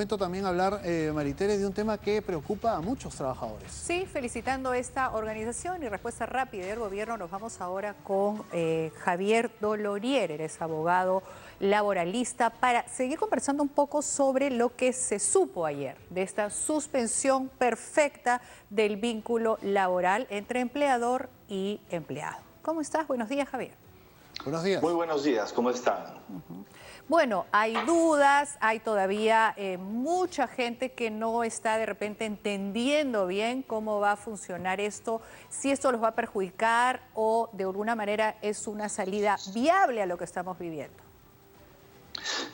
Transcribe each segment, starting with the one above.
También hablar, Maritere, de un tema que preocupa a muchos trabajadores. Sí, felicitando esta organización y respuesta rápida del gobierno. Nos vamos ahora con Javier Dolorier, eres abogado laboralista, para seguir conversando un poco sobre lo que se supo ayer de esta suspensión perfecta del vínculo laboral entre empleador y empleado. ¿Cómo estás? Buenos días, Javier. Buenos días. Muy buenos días, ¿cómo están? Bueno, hay dudas, hay todavía mucha gente que no está de repente entendiendo bien cómo va a funcionar esto, si esto los va a perjudicar o de alguna manera es una salida viable a lo que estamos viviendo.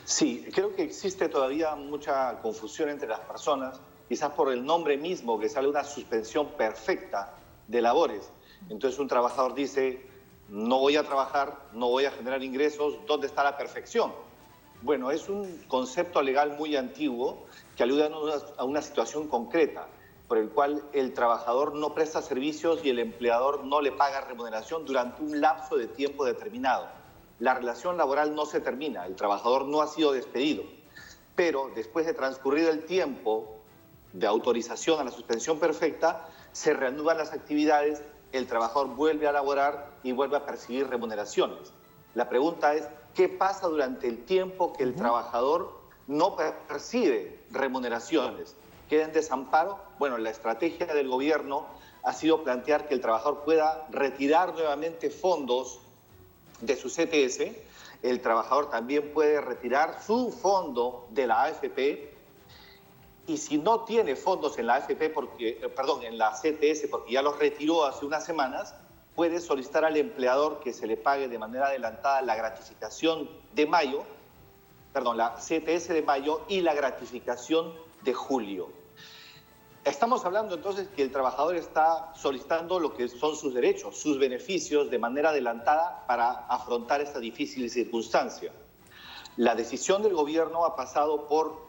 Sí, creo que existe todavía mucha confusión entre las personas, quizás por el nombre mismo, que sale una suspensión perfecta de labores. Entonces un trabajador dice, no voy a trabajar, no voy a generar ingresos, ¿dónde está la perfección? Bueno, es un concepto legal muy antiguo que alude a una situación concreta, por el cual el trabajador no presta servicios y el empleador no le paga remuneración durante un lapso de tiempo determinado. La relación laboral no se termina, el trabajador no ha sido despedido, pero después de transcurrido el tiempo de autorización a la suspensión perfecta, se reanudan las actividades, el trabajador vuelve a laborar y vuelve a percibir remuneraciones. La pregunta es, ¿qué pasa durante el tiempo que el trabajador no percibe remuneraciones? ¿Queda en desamparo? Bueno, la estrategia del gobierno ha sido plantear que el trabajador pueda retirar nuevamente fondos de su CTS. El trabajador también puede retirar su fondo de la AFP. Y si no tiene fondos en la AFP, en la CTS, porque ya los retiró hace unas semanas, puede solicitar al empleador que se le pague de manera adelantada la gratificación de mayo, la CTS de mayo y la gratificación de julio. Estamos hablando entonces que el trabajador está solicitando lo que son sus derechos, sus beneficios de manera adelantada para afrontar esta difícil circunstancia. La decisión del gobierno ha pasado por,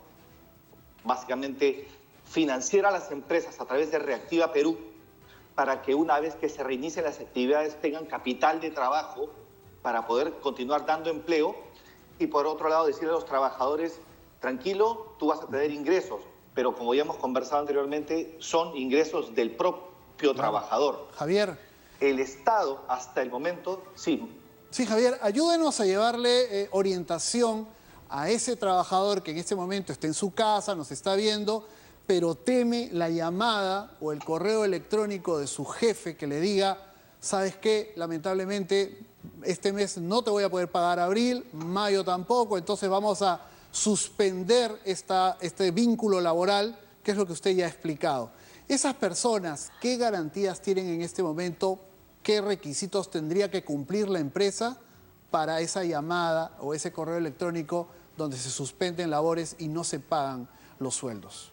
básicamente, financiar a las empresas a través de Reactiva Perú, para que una vez que se reinicien las actividades tengan capital de trabajo para poder continuar dando empleo y por otro lado decirle a los trabajadores, tranquilo, tú vas a tener ingresos, pero como ya hemos conversado anteriormente, son ingresos del propio trabajador. Javier. El Estado hasta el momento, sí. Sí, Javier, ayúdenos a llevarle orientación a ese trabajador que en este momento está en su casa, nos está viendo, pero teme la llamada o el correo electrónico de su jefe que le diga, ¿sabes qué? Lamentablemente este mes no te voy a poder pagar abril, mayo tampoco, entonces vamos a suspender este vínculo laboral, que es lo que usted ya ha explicado. Esas personas, ¿qué garantías tienen en este momento? ¿Qué requisitos tendría que cumplir la empresa para esa llamada o ese correo electrónico donde se suspenden labores y no se pagan los sueldos?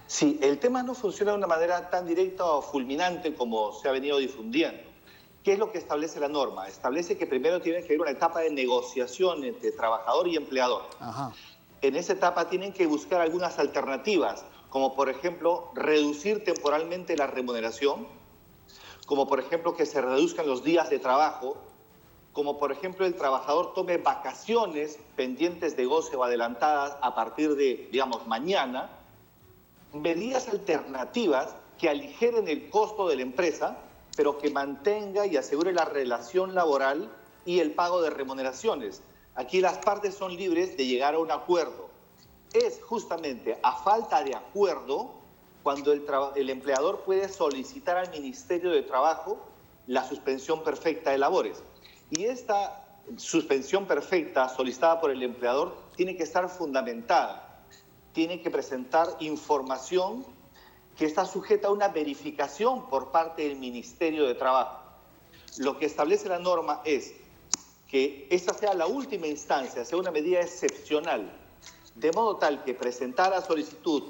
Sí, el tema no funciona de una manera tan directa o fulminante como se ha venido difundiendo. ¿Qué es lo que establece la norma? Establece que primero tiene que haber una etapa de negociación entre trabajador y empleador. Ajá. En esa etapa tienen que buscar algunas alternativas, como por ejemplo reducir temporalmente la remuneración, como por ejemplo que se reduzcan los días de trabajo, como por ejemplo el trabajador tome vacaciones pendientes de goce o adelantadas a partir de, digamos, mañana, medidas alternativas que aligeren el costo de la empresa, pero que mantenga y asegure la relación laboral y el pago de remuneraciones. Aquí las partes son libres de llegar a un acuerdo. Es justamente a falta de acuerdo cuando el empleador puede solicitar al Ministerio de Trabajo la suspensión perfecta de labores. Y esta suspensión perfecta solicitada por el empleador tiene que estar fundamentada. Tiene que presentar información que está sujeta a una verificación por parte del Ministerio de Trabajo. Lo que establece la norma es que esta sea la última instancia, sea una medida excepcional, de modo tal que presentar la solicitud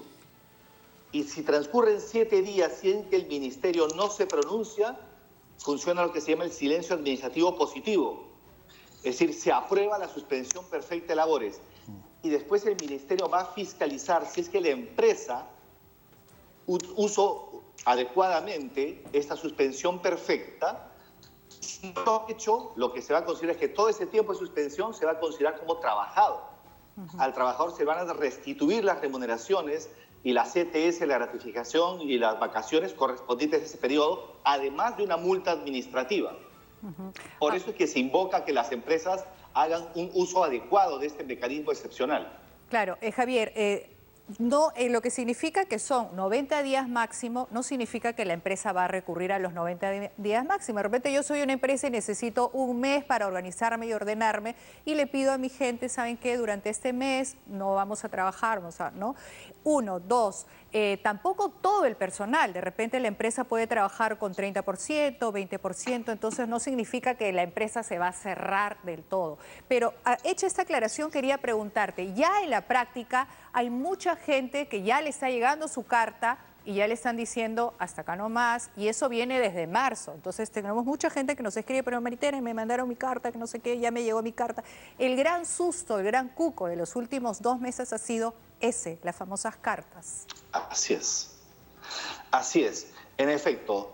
y si transcurren 7 días sin que el Ministerio no se pronuncia, funciona lo que se llama el silencio administrativo positivo. Es decir, se aprueba la suspensión perfecta de labores y después el Ministerio va a fiscalizar si es que la empresa usó adecuadamente esta suspensión perfecta. Si no ha hecho, lo que se va a considerar es que todo ese tiempo de suspensión se va a considerar como trabajado. al trabajador se van a restituir las remuneraciones y la CTS, la gratificación y las vacaciones correspondientes a ese periodo, además de una multa administrativa. Por eso es que se invoca que las empresas hagan un uso adecuado de este mecanismo excepcional. Claro, Javier, no, lo que significa que son 90 días máximo, no significa que la empresa va a recurrir a los 90 días máximo. De repente yo soy una empresa y necesito un mes para organizarme y ordenarme y le pido a mi gente, ¿saben qué? Durante este mes no vamos a trabajar, ¿no? 1, 2, tampoco todo el personal. De repente la empresa puede trabajar con 30%, 20%, entonces no significa que la empresa se va a cerrar del todo. Pero hecha esta aclaración, quería preguntarte, ya en la práctica hay mucha gente que ya le está llegando su carta y ya le están diciendo hasta acá no más, y eso viene desde marzo. Entonces tenemos mucha gente que nos escribe, pero Maritere, me mandaron mi carta, que no sé qué, ya me llegó mi carta. El gran susto, el gran cuco de los últimos 2 meses ha sido ese, las famosas cartas. Así es. Así es. En efecto,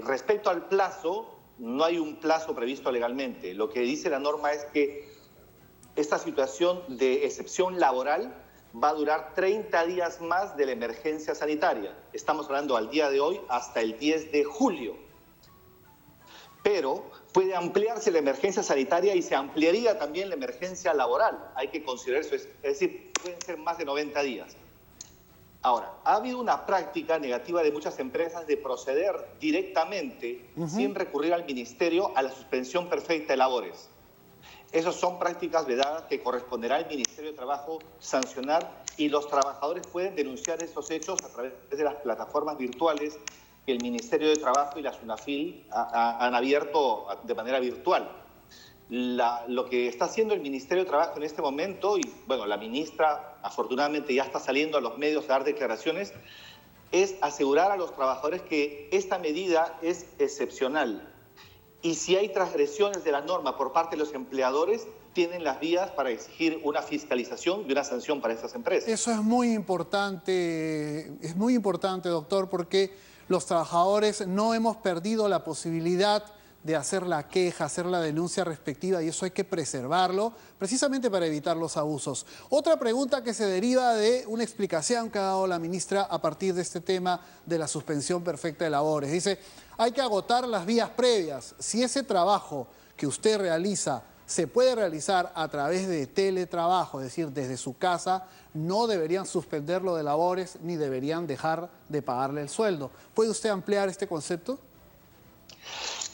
respecto al plazo, no hay un plazo previsto legalmente. Lo que dice la norma es que esta situación de excepción laboral va a durar 30 días más de la emergencia sanitaria. Estamos hablando al día de hoy hasta el 10 de julio. Pero puede ampliarse la emergencia sanitaria y se ampliaría también la emergencia laboral. Hay que considerar eso, es decir, pueden ser más de 90 días. Ahora, ha habido una práctica negativa de muchas empresas de proceder directamente, sin recurrir al ministerio, a la suspensión perfecta de labores. Esas son prácticas vedadas que corresponderá al Ministerio de Trabajo sancionar, y los trabajadores pueden denunciar estos hechos a través de las plataformas virtuales que el Ministerio de Trabajo y la SUNAFIL han abierto de manera virtual. Lo que está haciendo el Ministerio de Trabajo en este momento, y bueno, la ministra afortunadamente ya está saliendo a los medios a dar declaraciones, es asegurar a los trabajadores que esta medida es excepcional. Y si hay transgresiones de la norma por parte de los empleadores, tienen las vías para exigir una fiscalización y una sanción para estas empresas. Eso es muy importante, doctor, porque los trabajadores no hemos perdido la posibilidad de hacer la queja, hacer la denuncia respectiva, y eso hay que preservarlo precisamente para evitar los abusos. Otra pregunta que se deriva de una explicación que ha dado la ministra a partir de este tema de la suspensión perfecta de labores. Dice, hay que agotar las vías previas. Si ese trabajo que usted realiza se puede realizar a través de teletrabajo, es decir, desde su casa, no deberían suspenderlo de labores ni deberían dejar de pagarle el sueldo. ¿Puede usted ampliar este concepto?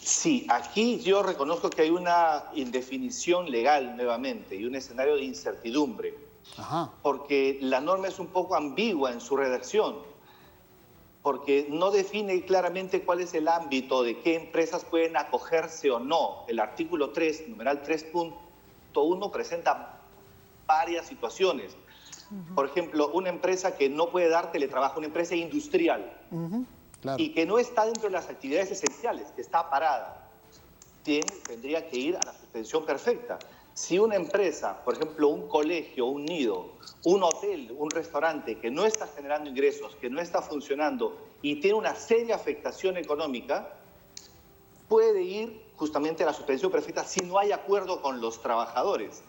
Sí, aquí yo reconozco que hay una indefinición legal nuevamente y un escenario de incertidumbre. Porque la norma es un poco ambigua en su redacción, porque no define claramente cuál es el ámbito de qué empresas pueden acogerse o no. El artículo 3, numeral 3.1, presenta varias situaciones. Por ejemplo, una empresa que no puede dar teletrabajo, una empresa industrial, claro, y que no está dentro de las actividades esenciales, que está parada, tendría que ir a la suspensión perfecta. Si una empresa, por ejemplo, un colegio, un nido, un hotel, un restaurante que no está generando ingresos, que no está funcionando y tiene una seria afectación económica, puede ir justamente a la suspensión perfecta si no hay acuerdo con los trabajadores.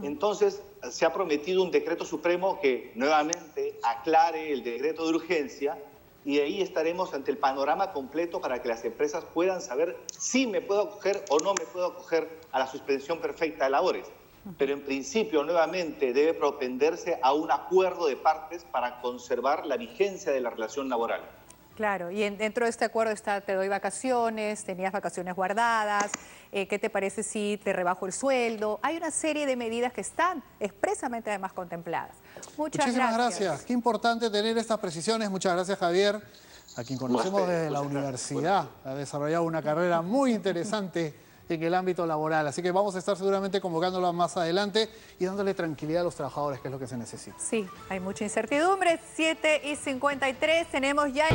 Entonces, se ha prometido un decreto supremo que nuevamente aclare el decreto de urgencia, y ahí estaremos ante el panorama completo para que las empresas puedan saber si me puedo acoger o no me puedo acoger a la suspensión perfecta de labores. Pero en principio, nuevamente, debe propenderse a un acuerdo de partes para conservar la vigencia de la relación laboral. Claro, y dentro de este acuerdo está, te doy vacaciones, tenías vacaciones guardadas, ¿qué te parece si te rebajo el sueldo? Hay una serie de medidas que están expresamente además contempladas. Muchísimas gracias. Qué importante tener estas precisiones. Muchas gracias, Javier, a quien conocemos desde la universidad. Ha desarrollado una carrera muy interesante en el ámbito laboral. Así que vamos a estar seguramente convocándolo más adelante y dándole tranquilidad a los trabajadores, que es lo que se necesita. Sí, hay mucha incertidumbre. 7:53, tenemos ya...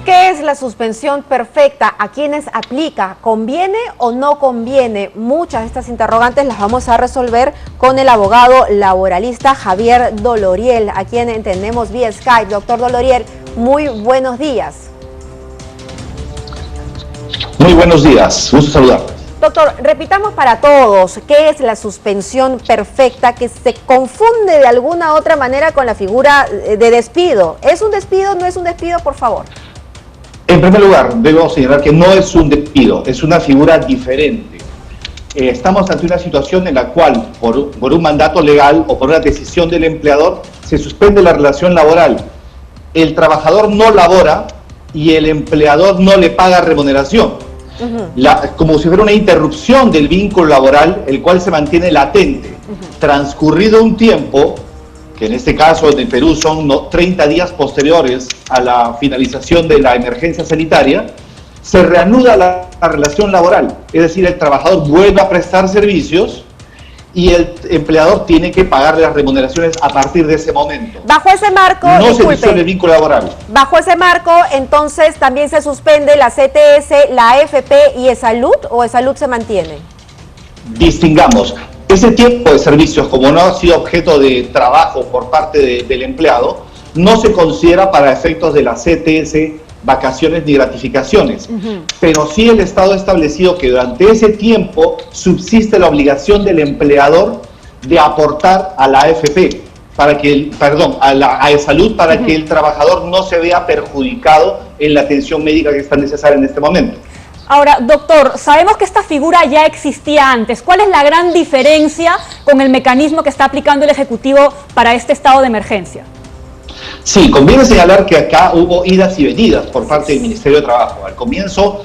¿Qué es la suspensión perfecta? ¿A quiénes aplica? ¿Conviene o no conviene? Muchas de estas interrogantes las vamos a resolver con el abogado laboralista Javier Doloriel, a quien entendemos vía Skype. Doctor Doloriel, muy buenos días. Muy buenos días, gusto saludar. Doctor, repitamos para todos, ¿qué es la suspensión perfecta que se confunde de alguna otra manera con la figura de despido? ¿Es un despido o no es un despido, por favor? En primer lugar, debo señalar que no es un despido, es una figura diferente. Estamos ante una situación en la cual, por un mandato legal o por una decisión del empleador, se suspende la relación laboral. El trabajador no labora y el empleador no le paga remuneración. Como si fuera una interrupción del vínculo laboral, el cual se mantiene latente. Transcurrido un tiempo, que en este caso en el Perú son 30 días posteriores a la finalización de la emergencia sanitaria, se reanuda la relación laboral. Es decir, el trabajador vuelve a prestar servicios y el empleador tiene que pagarle las remuneraciones a partir de ese momento. Bajo ese marco, no disculpe, se disuelve el vínculo laboral. Bajo ese marco, entonces, ¿también se suspende la CTS, la AFP y ESalud, o ESalud se mantiene? Distingamos. Ese tiempo de servicios, como no ha sido objeto de trabajo por parte del empleado, no se considera para efectos de la CTS, vacaciones ni gratificaciones. Pero sí el Estado ha establecido que durante ese tiempo subsiste la obligación del empleador de aportar a la AFP, a ESalud, para que el trabajador no se vea perjudicado en la atención médica que es tan necesaria en este momento. Ahora, doctor, sabemos que esta figura ya existía antes. ¿Cuál es la gran diferencia con el mecanismo que está aplicando el Ejecutivo para este estado de emergencia? Sí, conviene señalar que acá hubo idas y venidas por parte del Ministerio de Trabajo. Al comienzo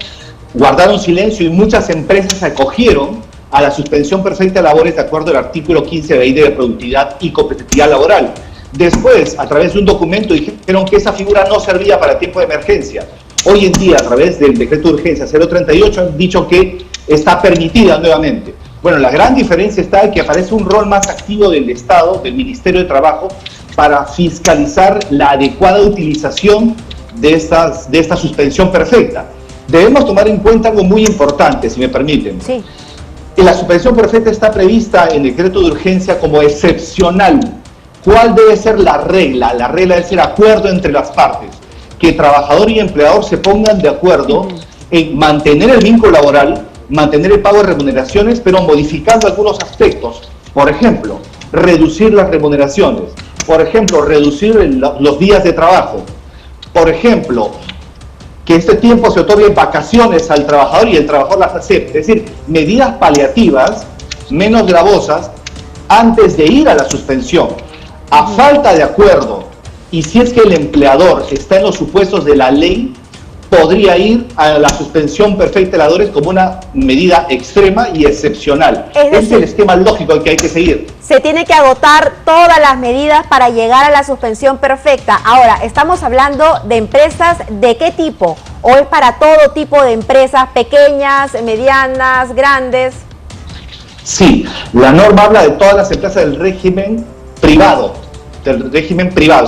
guardaron silencio y muchas empresas se acogieron a la suspensión perfecta de labores de acuerdo al artículo 15 de la Ley de Productividad y Competitividad Laboral. Después, a través de un documento, dijeron que esa figura no servía para tiempo de emergencia. Hoy en día, a través del decreto de urgencia 038, han dicho que está permitida nuevamente. Bueno, la gran diferencia está en que aparece un rol más activo del Estado, del Ministerio de Trabajo, para fiscalizar la adecuada utilización de esta suspensión perfecta. Debemos tomar en cuenta algo muy importante, si me permiten. Sí. La suspensión perfecta está prevista en el decreto de urgencia como excepcional. ¿Cuál debe ser la regla? La regla debe ser acuerdo entre las partes. Que trabajador y empleador se pongan de acuerdo en mantener el vínculo laboral, mantener el pago de remuneraciones, pero modificando algunos aspectos. Por ejemplo, reducir las remuneraciones. Por ejemplo, reducir los días de trabajo. Por ejemplo, que este tiempo se otorgue vacaciones al trabajador y el trabajador las acepte. Es decir, medidas paliativas, menos gravosas, antes de ir a la suspensión. A falta de acuerdo, y si es que el empleador está en los supuestos de la ley, podría ir a la suspensión perfecta de labores como una medida extrema y excepcional. Ese es el esquema lógico que hay que seguir. Se tiene que agotar todas las medidas para llegar a la suspensión perfecta. Ahora, estamos hablando de empresas ¿de qué tipo? ¿O es para todo tipo de empresas, pequeñas, medianas, grandes? Sí, la norma habla de todas las empresas del régimen privado.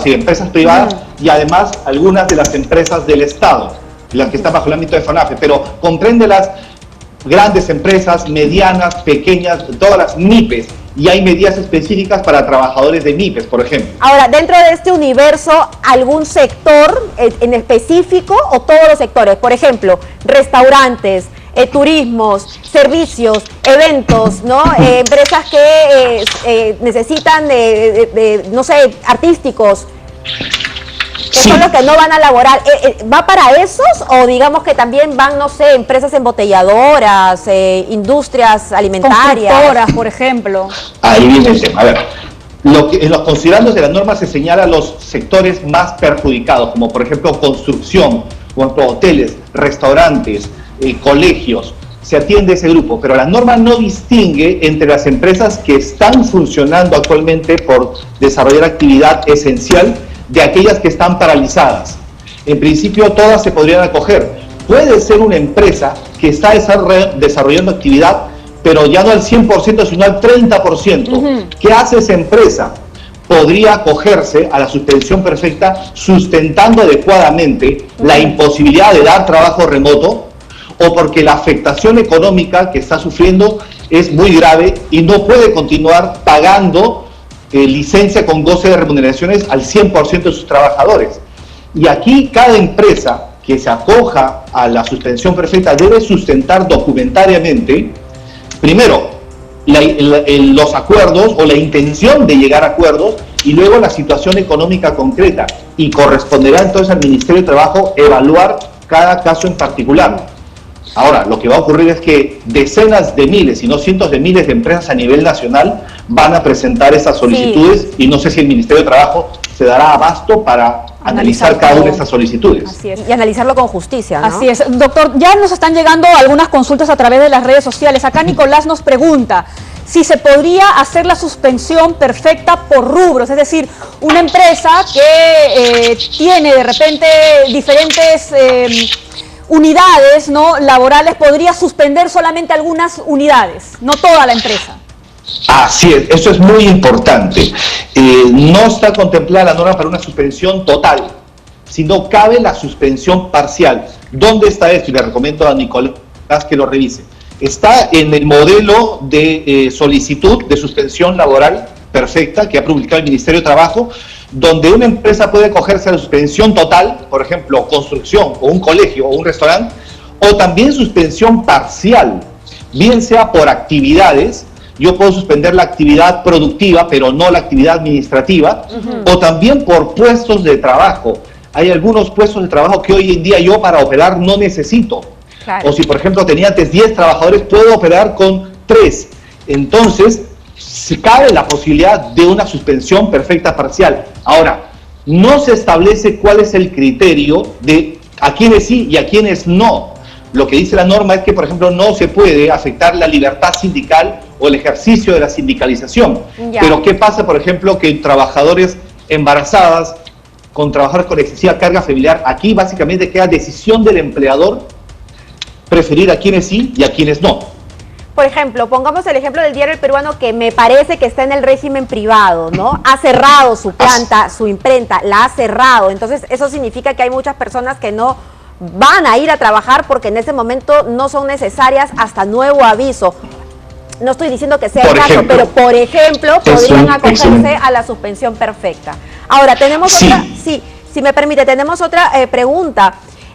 Sí, empresas privadas y además algunas de las empresas del Estado, las que están bajo el ámbito de FONAFE, pero comprende las grandes empresas, medianas, pequeñas, todas las MIPES, y hay medidas específicas para trabajadores de MIPES, por ejemplo. Ahora, dentro de este universo, ¿algún sector en específico o todos los sectores? Por ejemplo, restaurantes, turismos, servicios, eventos, ¿no? Empresas que necesitan no sé, artísticos, que son los que no van a laborar. ¿Va para esos o digamos que también van, no sé, empresas embotelladoras, industrias alimentarias? Constructoras, por ejemplo. Ahí viene el tema. A ver, en los considerandos de la norma se señala los sectores más perjudicados, como por ejemplo construcción, hoteles, restaurantes, colegios. Se atiende ese grupo, pero la norma no distingue entre las empresas que están funcionando actualmente por desarrollar actividad esencial de aquellas que están paralizadas. En principio todas se podrían acoger. Puede ser una empresa que está desarrollando actividad, pero ya no al 100%, sino al 30%. ¿Qué hace esa empresa? Podría acogerse a la suspensión perfecta sustentando adecuadamente la imposibilidad de dar trabajo remoto, o porque la afectación económica que está sufriendo es muy grave y no puede continuar pagando licencia con goce de remuneraciones al 100% de sus trabajadores. Y aquí cada empresa que se acoja a la suspensión perfecta debe sustentar documentariamente, primero, los acuerdos o la intención de llegar a acuerdos y luego la situación económica concreta. Y corresponderá entonces al Ministerio de Trabajo evaluar cada caso en particular. Ahora, lo que va a ocurrir es que decenas de miles, si no cientos de miles de empresas a nivel nacional van a presentar esas solicitudes y no sé si el Ministerio de Trabajo se dará abasto para analizar cada una de estas solicitudes. Así es. Y analizarlo con justicia, ¿no? Así es. Doctor, ya nos están llegando algunas consultas a través de las redes sociales. Acá Nicolás nos pregunta si se podría hacer la suspensión perfecta por rubros, es decir, una empresa que tiene de repente diferentes unidades, ¿no?, laborales, podría suspender solamente algunas unidades, no toda la empresa. Así es, eso es muy importante. No está contemplada la norma para una suspensión total, sino cabe la suspensión parcial. ¿Dónde está esto? Y le recomiendo a Nicolás que lo revise. Está en el modelo de solicitud de suspensión laboral perfecta que ha publicado el Ministerio de Trabajo, donde una empresa puede acogerse a la suspensión total, por ejemplo, construcción o un colegio o un restaurante, o también suspensión parcial, bien sea por actividades. Yo puedo suspender la actividad productiva, pero no la actividad administrativa, o también por puestos de trabajo. Hay algunos puestos de trabajo que hoy en día yo para operar no necesito. Claro. O si, por ejemplo, tenía antes 10 trabajadores, puedo operar con 3. Entonces, se cabe la posibilidad de una suspensión perfecta parcial. Ahora, no se establece cuál es el criterio de a quienes sí y a quienes no. Lo que dice la norma es que, por ejemplo, no se puede afectar la libertad sindical o el ejercicio de la sindicalización. Ya. Pero ¿qué pasa, por ejemplo, que trabajadores embarazadas, con trabajadores con excesiva carga familiar, aquí básicamente queda decisión del empleador preferir a quienes sí y a quienes no? Por ejemplo, pongamos el ejemplo del Diario El Peruano, que me parece que está en el régimen privado, ¿no? Ha cerrado su planta, su imprenta, la ha cerrado. Entonces, eso significa que hay muchas personas que no van a ir a trabajar porque en ese momento no son necesarias hasta nuevo aviso. No estoy diciendo que sea el caso, pero por ejemplo, podrían acogerse a la suspensión perfecta. Ahora, tenemos otra, si me permite, tenemos otra pregunta.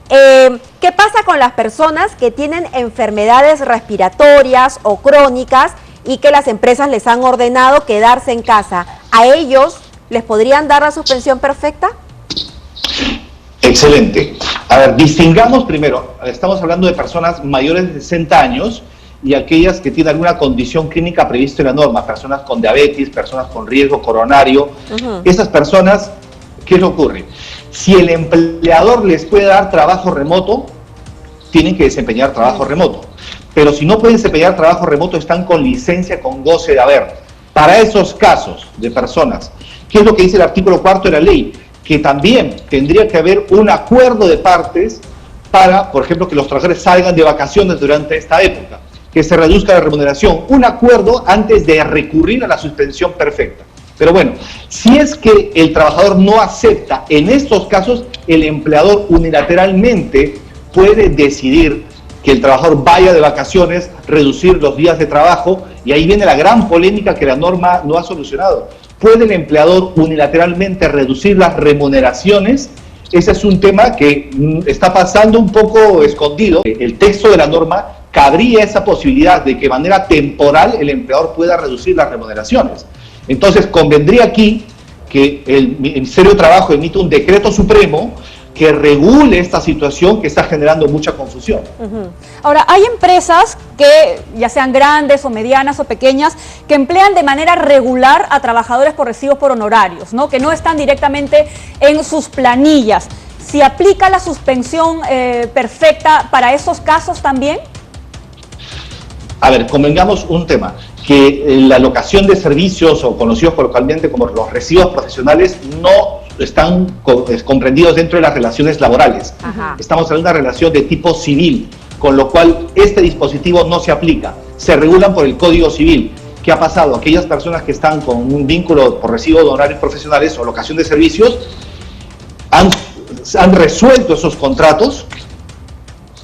¿Qué pasa con las personas que tienen enfermedades respiratorias o crónicas y que las empresas les han ordenado quedarse en casa? ¿A ellos les podrían dar la suspensión perfecta? Excelente. A ver, distingamos primero, estamos hablando de personas mayores de 60 años y aquellas que tienen alguna condición clínica prevista en la norma, personas con diabetes, personas con riesgo coronario. Esas personas, ¿qué les ocurre? Si el empleador les puede dar trabajo remoto, tienen que desempeñar trabajo remoto. Pero si no pueden desempeñar trabajo remoto, están con licencia con goce de haber. Para esos casos de personas, ¿qué es lo que dice el artículo 4 de la ley? Que también tendría que haber un acuerdo de partes para, por ejemplo, que los trabajadores salgan de vacaciones durante esta época, que se reduzca la remuneración. Un acuerdo antes de recurrir a la suspensión perfecta. Pero bueno, si es que el trabajador no acepta, en estos casos el empleador unilateralmente puede decidir que el trabajador vaya de vacaciones, reducir los días de trabajo, y ahí viene la gran polémica que la norma no ha solucionado. ¿Puede el empleador unilateralmente reducir las remuneraciones? Ese es un tema que está pasando un poco escondido. El texto de la norma cabría esa posibilidad de que de manera temporal el empleador pueda reducir las remuneraciones. Entonces, convendría aquí que el Ministerio de Trabajo emita un decreto supremo que regule esta situación que está generando mucha confusión. Ahora, hay empresas que, ya sean grandes o medianas o pequeñas, que emplean de manera regular a trabajadores por recibos por honorarios, ¿no?, que no están directamente en sus planillas. ¿Se aplica la suspensión perfecta para esos casos también? A ver, convengamos un tema, que la locación de servicios, o conocidos coloquialmente como los recibos profesionales, no están comprendidos dentro de las relaciones laborales. Estamos hablando de una relación de tipo civil, con lo cual este dispositivo no se aplica. Se regulan por el Código Civil. ¿Qué ha pasado? Aquellas personas que están con un vínculo por recibo de honorarios profesionales o locación de servicios han resuelto esos contratos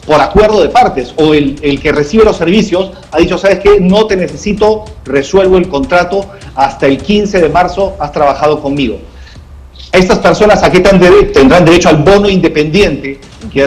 por acuerdo de partes, o el que recibe los servicios ha dicho, ¿sabes qué? No te necesito, resuelvo el contrato, hasta el 15 de marzo has trabajado conmigo. Estas personas aquí tendrán derecho al bono independiente que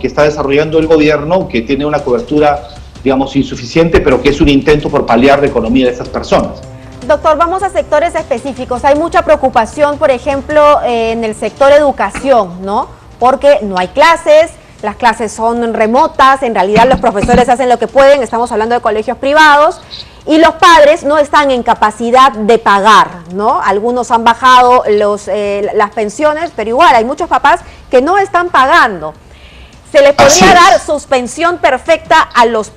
está desarrollando el gobierno, que tiene una cobertura, digamos, insuficiente, pero que es un intento por paliar la economía de estas personas. Doctor, vamos a sectores específicos. Hay mucha preocupación, por ejemplo, en el sector educación, ¿no? Porque no hay clases, las clases son remotas, en realidad los profesores hacen lo que pueden, estamos hablando de colegios privados, y los padres no están en capacidad de pagar, ¿no? Algunos han bajado las pensiones, pero igual hay muchos papás que no están pagando. ¿Se les podría dar suspensión perfecta a los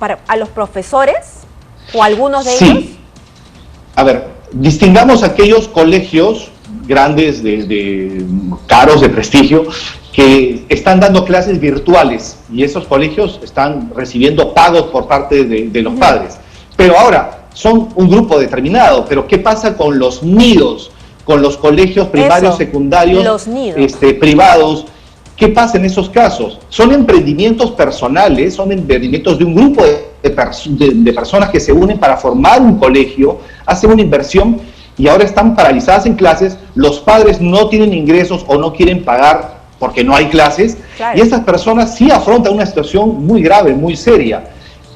profesores o a algunos de ellos? A ver, distingamos aquellos colegios grandes, caros, de prestigio, que están dando clases virtuales y esos colegios están recibiendo pagos por parte de los padres. Pero ahora, son un grupo determinado, pero ¿qué pasa con los nidos, con los colegios primarios, secundarios, los nidos, privados? ¿Qué pasa en esos casos? Son emprendimientos personales, son emprendimientos de un grupo de personas que se unen para formar un colegio, hacen una inversión y ahora están paralizadas en clases, los padres no tienen ingresos o no quieren pagar porque no hay clases, claro. Y estas personas sí afrontan una situación muy grave, muy seria.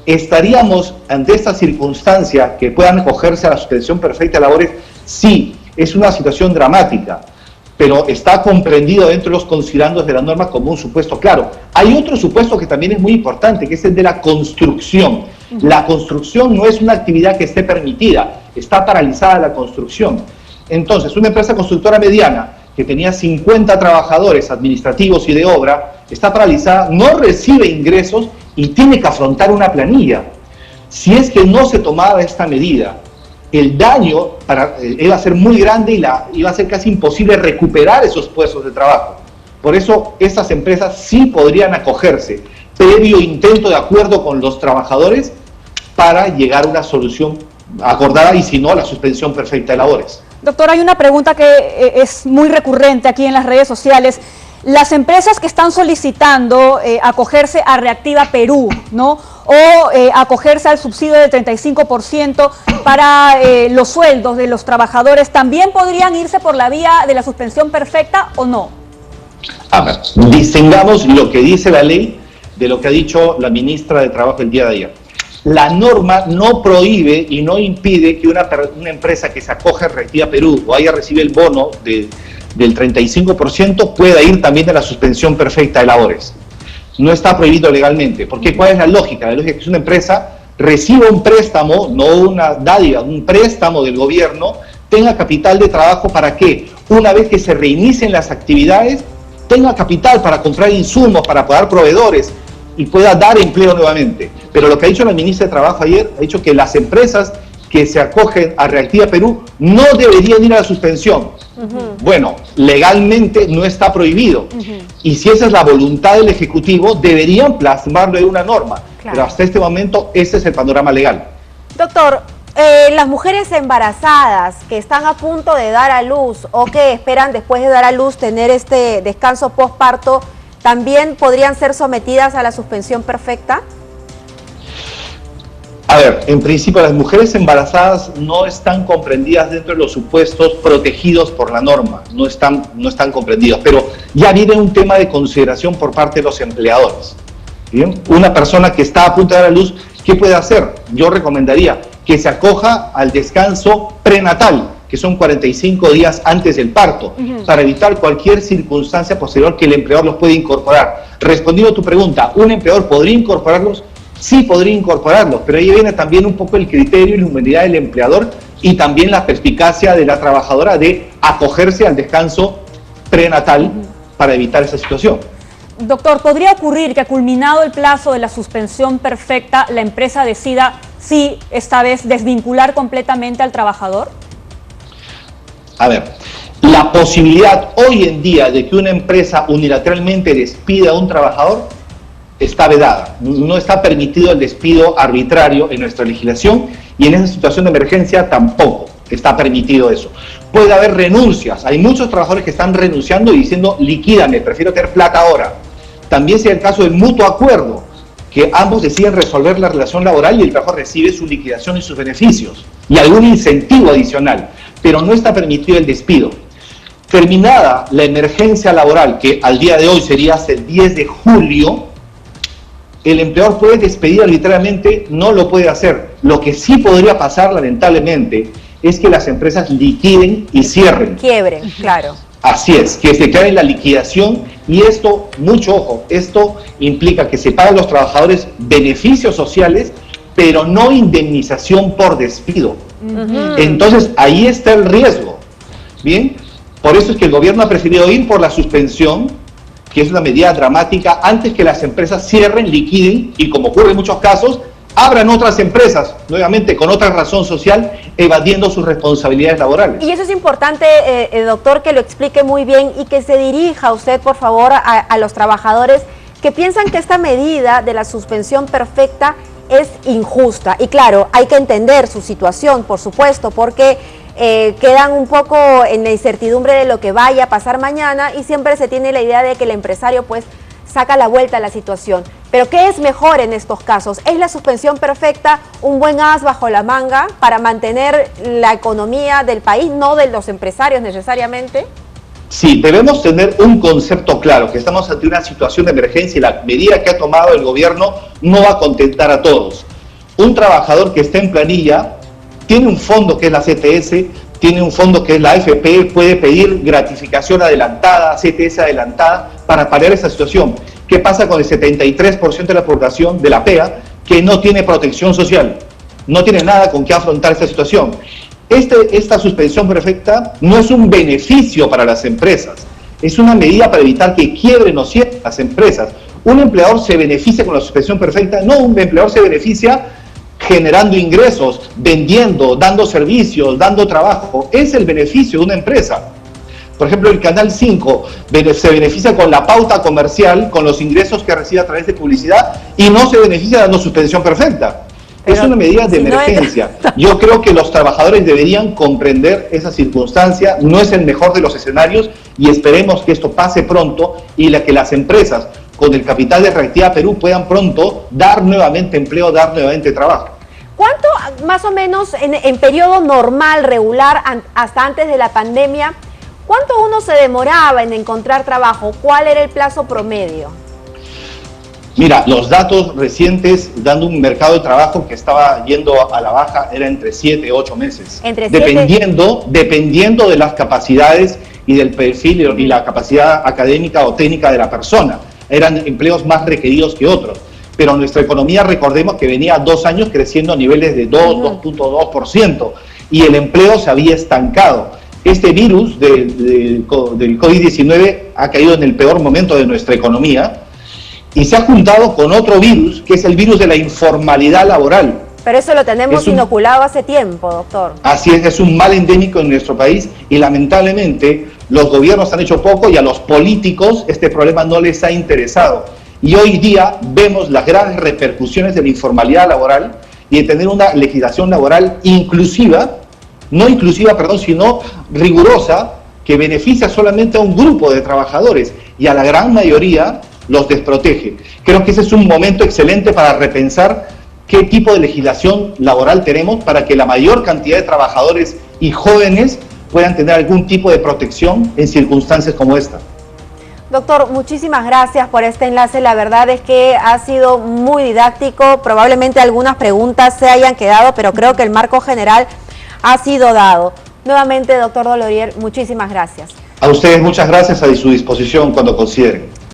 ¿Estaríamos ante esta circunstancia que puedan acogerse a la suspensión perfecta de labores? Sí, es una situación dramática, pero está comprendido dentro de los considerandos de la norma como un supuesto claro. Hay otro supuesto que también es muy importante, que es el de la construcción. La construcción no es una actividad que esté permitida, está paralizada la construcción. Entonces, una empresa constructora mediana que tenía 50 trabajadores administrativos y de obra, está paralizada, no recibe ingresos y tiene que afrontar una planilla. Si es que no se tomaba esta medida, el daño iba a ser muy grande y iba a ser casi imposible recuperar esos puestos de trabajo. Por eso, estas empresas sí podrían acogerse, previo intento de acuerdo con los trabajadores, para llegar a una solución acordada y si no, a la suspensión perfecta de labores. Doctor, hay una pregunta que es muy recurrente aquí en las redes sociales. Las empresas que están solicitando acogerse a Reactiva Perú, ¿no? O acogerse al subsidio del 35% para los sueldos de los trabajadores, ¿también podrían irse por la vía de la suspensión perfecta o no? A ver, distingamos lo que dice la ley de lo que ha dicho la ministra de Trabajo el día de ayer. La norma no prohíbe y no impide que una empresa que se acoge a Reactiva Perú o haya recibido el bono del 35% pueda ir también a la suspensión perfecta de labores. No está prohibido legalmente, porque ¿cuál es la lógica? La lógica es que una empresa reciba un préstamo, no una dádiva, un préstamo del gobierno, tenga capital de trabajo para que una vez que se reinicien las actividades, tenga capital para comprar insumos, para pagar proveedores y pueda dar empleo nuevamente. Pero lo que ha dicho la ministra de Trabajo ayer, ha dicho que las empresas que se acogen a Reactiva Perú no deberían ir a la suspensión. Bueno, legalmente no está prohibido. Y si esa es la voluntad del Ejecutivo, deberían plasmarlo en una norma. Claro. Pero hasta este momento, ese es el panorama legal. Doctor, las mujeres embarazadas que están a punto de dar a luz o que esperan después de dar a luz tener este descanso postparto, ¿también podrían ser sometidas a la suspensión perfecta? A ver, en principio las mujeres embarazadas no están comprendidas dentro de los supuestos protegidos por la norma, no están comprendidas, pero ya viene un tema de consideración por parte de los empleadores. ¿Bien? Una persona que está a punto de dar a luz, ¿qué puede hacer? Yo recomendaría que se acoja al descanso prenatal, que son 45 días antes del parto, para evitar cualquier circunstancia posterior que el empleador los pueda incorporar. Respondiendo a tu pregunta, ¿un empleador podría incorporarlos? Sí, podría incorporarlos, pero ahí viene también un poco el criterio y la humanidad del empleador y también la perspicacia de la trabajadora de acogerse al descanso prenatal para evitar esa situación. Doctor, ¿podría ocurrir que culminado el plazo de la suspensión perfecta, la empresa decida, sí, esta vez desvincular completamente al trabajador? A ver, la posibilidad hoy en día de que una empresa unilateralmente despida a un trabajador está vedada. No está permitido el despido arbitrario en nuestra legislación y en esa situación de emergencia tampoco está permitido eso. Puede haber renuncias. Hay muchos trabajadores que están renunciando y diciendo, liquídame, prefiero tener plata ahora. También sea el caso del mutuo acuerdo, que ambos deciden resolver la relación laboral y el trabajador recibe su liquidación y sus beneficios y algún incentivo adicional, pero no está permitido el despido. terminada la emergencia laboral, que al día de hoy sería hasta el 10 de julio, el empleador puede despedir arbitrariamente, no lo puede hacer. Lo que sí podría pasar, lamentablemente, es que las empresas liquiden y cierren. Quiebren, claro. Así es, que se declare la liquidación, y esto, mucho ojo, esto implica que se paguen a los trabajadores beneficios sociales, pero no indemnización por despido. Entonces, ahí está el riesgo. Bien, por eso es que el gobierno ha preferido ir por la suspensión, que es una medida dramática, antes que las empresas cierren, liquiden y, como ocurre en muchos casos, abran otras empresas, nuevamente con otra razón social, evadiendo sus responsabilidades laborales. Y eso es importante, doctor, que lo explique muy bien y que se dirija usted, por favor, a los trabajadores que piensan que esta medida de la suspensión perfecta es injusta. Y claro, hay que entender su situación, por supuesto, porque quedan un poco en la incertidumbre de lo que vaya a pasar mañana y siempre se tiene la idea de que el empresario pues saca la vuelta a la situación. Pero ¿qué es mejor en estos casos? ¿Es la suspensión perfecta un buen as bajo la manga para mantener la economía del país, no de los empresarios necesariamente? Sí, debemos tener un concepto claro, que estamos ante una situación de emergencia y la medida que ha tomado el gobierno no va a contentar a todos. Un trabajador que está en planilla tiene un fondo que es la CTS, tiene un fondo que es la AFP, puede pedir gratificación adelantada, CTS adelantada, para paliar esa situación. ¿Qué pasa con el 73% de la población de la PEA que no tiene protección social? No tiene nada con qué afrontar esta situación. Esta suspensión perfecta no es un beneficio para las empresas, es una medida para evitar que quiebren o cierren las empresas. Un empleador se beneficia con la suspensión perfecta, no, un empleador se beneficia generando ingresos, vendiendo, dando servicios, dando trabajo. Es el beneficio de una empresa. Por ejemplo, el Canal 5 se beneficia con la pauta comercial, con los ingresos que recibe a través de publicidad, y no se beneficia dando suspensión perfecta. Pero es una medida de emergencia. Yo creo que los trabajadores deberían comprender esa circunstancia, no es el mejor de los escenarios, y esperemos que esto pase pronto y que las empresas con el capital de Reactiva Perú puedan pronto dar nuevamente empleo, dar nuevamente trabajo. ¿Cuánto más o menos en periodo normal, regular, hasta antes de la pandemia, cuánto uno se demoraba en encontrar trabajo? ¿Cuál era el plazo promedio? Mira, los datos recientes dando un mercado de trabajo que estaba yendo a la baja era entre 7 y 8 meses. Dependiendo de las capacidades y del perfil y la capacidad académica o técnica de la persona. Eran empleos más requeridos que otros. Pero nuestra economía, recordemos que venía 2 años creciendo a niveles de 2.2%, y el empleo se había estancado. Este virus del COVID-19 ha caído en el peor momento de nuestra economía y se ha juntado con otro virus, que es el virus de la informalidad laboral. Pero eso lo tenemos inoculado hace tiempo, doctor. Así es un mal endémico en nuestro país y lamentablemente los gobiernos han hecho poco y a los políticos este problema no les ha interesado. Y hoy día vemos las graves repercusiones de la informalidad laboral y de tener una legislación laboral inclusiva, sino rigurosa, que beneficia solamente a un grupo de trabajadores y a la gran mayoría los desprotege. Creo que ese es un momento excelente para repensar qué tipo de legislación laboral tenemos para que la mayor cantidad de trabajadores y jóvenes puedan tener algún tipo de protección en circunstancias como esta. Doctor, muchísimas gracias por este enlace. La verdad es que ha sido muy didáctico. Probablemente algunas preguntas se hayan quedado, pero creo que el marco general ha sido dado. Nuevamente, doctor Dolorier, muchísimas gracias. A ustedes muchas gracias, a su disposición cuando consideren.